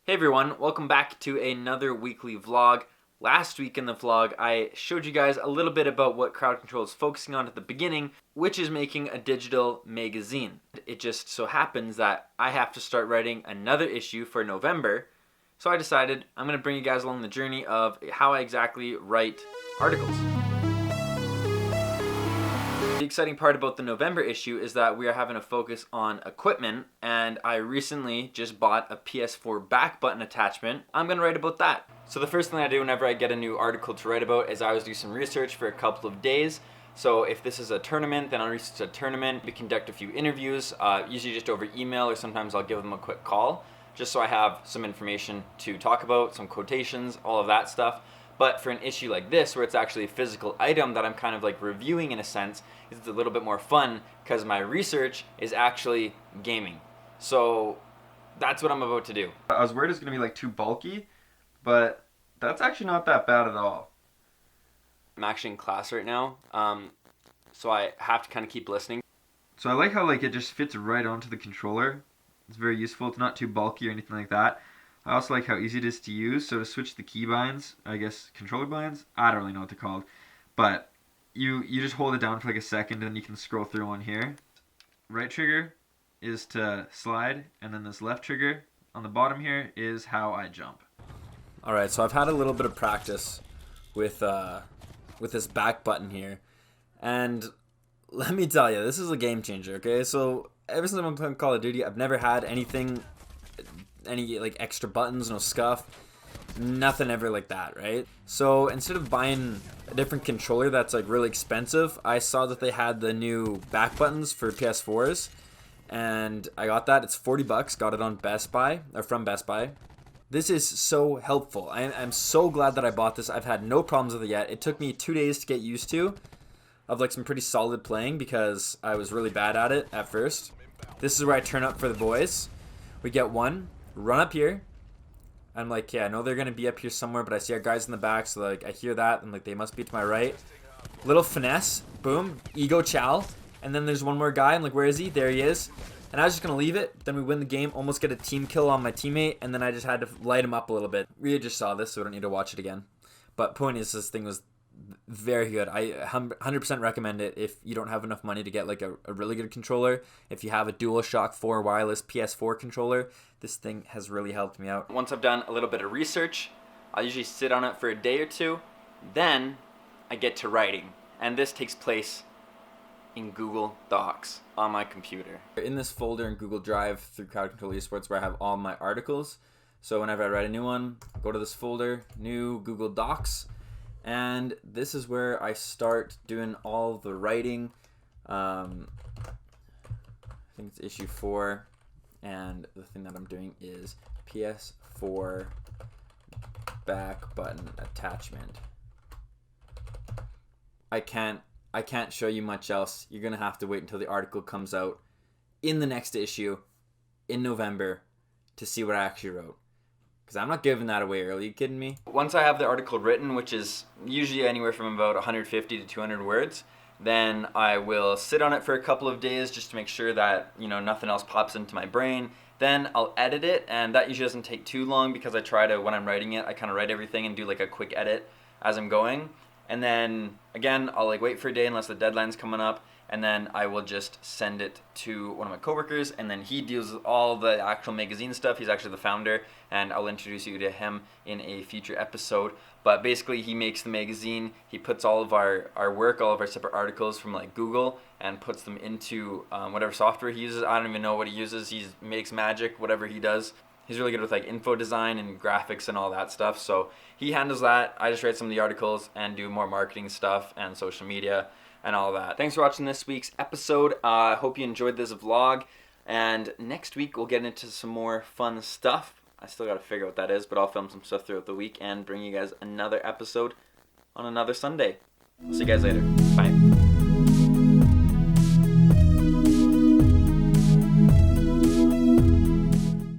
Hey everyone, welcome back to another weekly vlog. Last week in the vlog, I showed you guys a little bit about what Crowd Control is focusing on at the beginning, which is making a digital magazine. It just so happens that I have to start writing another issue for November, so I decided I'm going to bring you guys along the journey of how I exactly write articles. The exciting part about the November issue is that we are having a focus on equipment, and I recently just bought a PS4 back button attachment. I'm going to write about that. So the first thing I do whenever I get a new article to write about is I always do some research for a couple of days. So if this is a tournament, then I'll research a tournament. We conduct a few interviews, usually just over email, or sometimes I'll give them a quick call, just so I have some information to talk about, some quotations, all of that stuff. But for an issue like this, where it's actually a physical item that I'm kind of like reviewing in a sense, it's a little bit more fun because my research is actually gaming. So that's what I'm about to do. I was worried it was going to be like too bulky, but that's actually not that bad at all. I'm actually in class right now, so I have to kind of keep listening. So I like how like it just fits right onto the controller. It's very useful. It's not too bulky or anything like that. I also like how easy it is to use. So to switch the key binds, I guess controller binds, I don't really know what they're called, but you just hold it down for like a second and you can scroll through on here. Right trigger is to slide, and then this left trigger on the bottom here is how I jump. Alright, so I've had a little bit of practice with this back button here, and let me tell you, this is a game changer, okay? So ever since I've been playing Call of Duty, I've never had any like extra buttons, no scuff, nothing ever like that, right? So instead of buying a different controller that's like really expensive, I saw that they had the new back buttons for PS4s, and I got that. It's $40, got it on Best Buy, or from Best Buy. This is so helpful. I'm so glad that I bought this. I've had no problems with it yet. It took me 2 days to get used to, of like some pretty solid playing, because I was really bad at it at first. This is where I turn up for the boys. We get one, run up here. I'm like, yeah, I know they're gonna be up here somewhere, but I see our guys in the back, so like I hear that, and like they must be to my right. Little finesse, boom, ego chow, and then there's one more guy. I'm like, where is he? There he is. And I was just gonna leave it. Then we win the game, almost get a team kill on my teammate, and then I just had to light him up a little bit. We just saw this, so we don't need to watch it again. But point is, this thing was very good. I 100% recommend it if you don't have enough money to get like a really good controller. If you have a DualShock 4 wireless PS4 controller, this thing has really helped me out. Once I've done a little bit of research, I'll usually sit on it for a day or two. Then I get to writing, and this takes place in Google Docs on my computer. In this folder in Google Drive through Control Esports, where I have all my articles. So whenever I write a new one, go to this folder, new Google Docs, and this is where I start doing all the writing. I think it's issue 4, and the thing that I'm doing is PS4 back button attachment. I can't show you much else. You're gonna have to wait until the article comes out in the next issue in November to see what I actually wrote, because I'm not giving that away early. Are you kidding me? Once I have the article written, which is usually anywhere from about 150 to 200 words, then I will sit on it for a couple of days just to make sure that, you know, nothing else pops into my brain. Then I'll edit it, and that usually doesn't take too long, because I try to, when I'm writing it, I kind of write everything and do like a quick edit as I'm going. And then again, I'll like wait for a day unless the deadline's coming up, and then I will just send it to one of my coworkers, and then he deals with all the actual magazine stuff. He's actually the founder, and I'll introduce you to him in a future episode. But basically, he makes the magazine. He puts all of our work, all of our separate articles from like Google, and puts them into whatever software he uses. I don't even know what he uses. He makes magic, whatever he does. He's really good with like info design and graphics and all that stuff. So he handles that. I just write some of the articles and do more marketing stuff and social media and all that. Thanks for watching this week's episode. I hope you enjoyed this vlog. And next week we'll get into some more fun stuff. I still got to figure out what that is, but I'll film some stuff throughout the week and bring you guys another episode on another Sunday. I'll see you guys later. Bye.